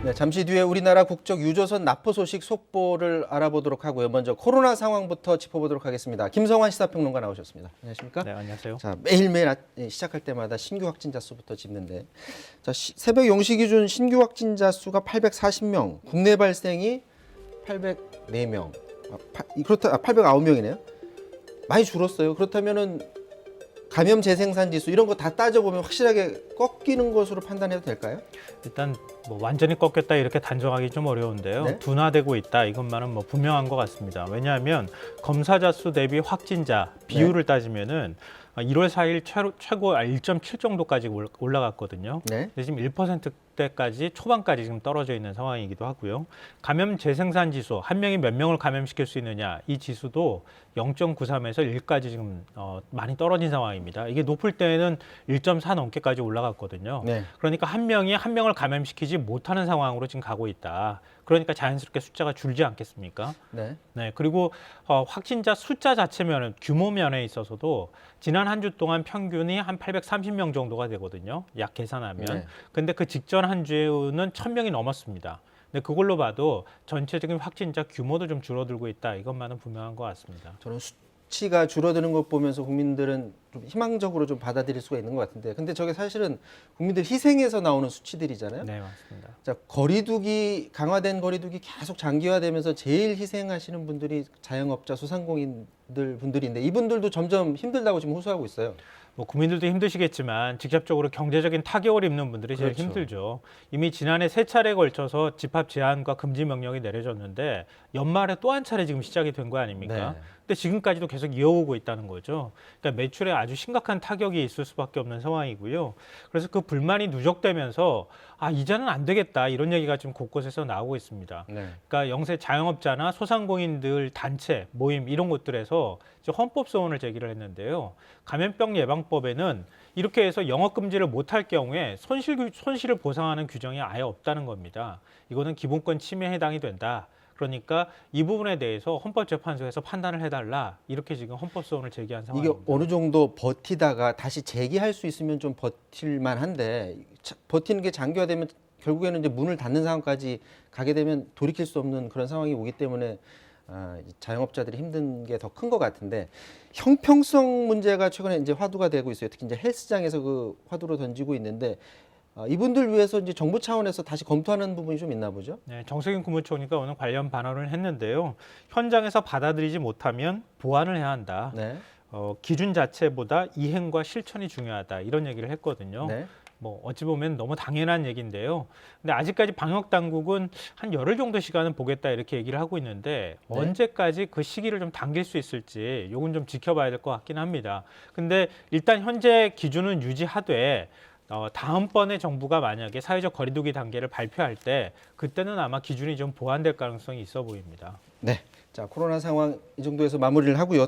네, 잠시 뒤에 우리나라 국적 유조선 납포 소식 속보를 알아보도록 하고요. 먼저 코로나 상황부터 짚어보도록 하겠습니다. 김성환 시사평론가 나오셨습니다. 안녕하십니까? 네, 안녕하세요. 자, 매일매일 시작할 때마다 신규 확진자 수부터 짚는데, 자, 새벽 0시 기준 신규 확진자 수가 840명, 국내 발생이 804명, 809명이네요. 많이 줄었어요. 그렇다면은 감염 재생산 지수 이런 거 다 따져보면 확실하게 꺾이는 것으로 판단해도 될까요? 일단 뭐 완전히 꺾였다 이렇게 단정하기 좀 어려운데요. 네? 둔화되고 있다 이것만은 뭐 분명한 것 같습니다. 왜냐하면 검사자 수 대비 확진자 비율을 따지면은 1월 4일 최고 1.7 정도까지 올라갔거든요. 네. 근데 지금 1%대까지 초반까지 지금 떨어져 있는 상황이기도 하고요. 감염 재생산 지수, 한 명이 몇 명을 감염시킬 수 있느냐 이 지수도 0.93에서 1까지 지금 많이 떨어진 상황입니다. 이게 높을 때는 1.4 넘게까지 올라갔거든요. 네. 그러니까 한 명이 한 명을 감염시키지 못하는 상황으로 지금 가고 있다. 그러니까 자연스럽게 숫자가 줄지 않겠습니까? 네. 네, 그리고 확진자 숫자 자체면은 규모 면에 있어서도 지난 한 주 동안 평균이 한 830명 정도가 되거든요. 약 계산하면. 네. 근데 그 직전 한 주에는 1000명이 넘었습니다. 근데 그걸로 봐도 전체적인 확진자 규모도 좀 줄어들고 있다. 이것만은 분명한 것 같습니다. 저는 수치가 줄어드는 것 보면서 국민들은 좀 희망적으로 좀 받아들일 수가 있는 것 같은데, 근데 저게 사실은 국민들 희생에서 나오는 수치들이잖아요. 네, 맞습니다. 자, 강화된 거리두기 계속 장기화되면서 제일 희생하시는 분들이 자영업자, 소상공인들 분들인데 이분들도 점점 힘들다고 지금 호소하고 있어요. 뭐 국민들도 힘드시겠지만 직접적으로 경제적인 타격을 입는 분들이 제일 그렇죠. 힘들죠. 이미 지난해 3차례에 걸쳐서 집합 제한과 금지 명령이 내려졌는데 연말에 또 한 차례 지금 시작이 된 거 아닙니까? 네. 근데 지금까지도 계속 이어오고 있다는 거죠. 그러니까 매출에 아주 심각한 타격이 있을 수밖에 없는 상황이고요. 그래서 그 불만이 누적되면서 이제는 안 되겠다 이런 얘기가 지금 곳곳에서 나오고 있습니다. 네. 그러니까 영세 자영업자나 소상공인들 단체 모임 이런 곳들에서 헌법 소원을 제기를 했는데요. 감염병 예방법에는 이렇게 해서 영업 금지를 못할 경우에 손실을 보상하는 규정이 아예 없다는 겁니다. 이거는 기본권 침해에 해당이 된다. 그러니까 이 부분에 대해서 헌법재판소에서 판단을 해달라 이렇게 지금 헌법 소원을 제기한 상황입니다. 이게 어느 정도 버티다가 다시 재기할 수 있으면 좀 버틸만 한데, 버티는 게 장기화되면 결국에는 이제 문을 닫는 상황까지 가게 되면 돌이킬 수 없는 그런 상황이 오기 때문에 자영업자들이 힘든 게 더 큰 것 같은데, 형평성 문제가 최근에 이제 화두가 되고 있어요. 특히 이제 헬스장에서 그 화두로 던지고 있는데, 이분들 위해서 이제 정부 차원에서 다시 검토하는 부분이 좀 있나 보죠? 네, 정세균 국무총리가 오늘 관련 발언을 했는데요. 현장에서 받아들이지 못하면 보완을 해야 한다. 네. 기준 자체보다 이행과 실천이 중요하다. 이런 얘기를 했거든요. 네. 뭐 어찌 보면 너무 당연한 얘기인데요. 근데 아직까지 방역 당국은 한 열흘 정도 시간은 보겠다 이렇게 얘기를 하고 있는데 네. 언제까지 그 시기를 좀 당길 수 있을지 요건 좀 지켜봐야 될 것 같긴 합니다. 근데 일단 현재 기준은 유지하되 다음번에 정부가 만약에 사회적 거리두기 단계를 발표할 때 그때는 아마 기준이 좀 보완될 가능성이 있어 보입니다. 네. 자, 코로나 상황 이 정도에서 마무리를 하고요.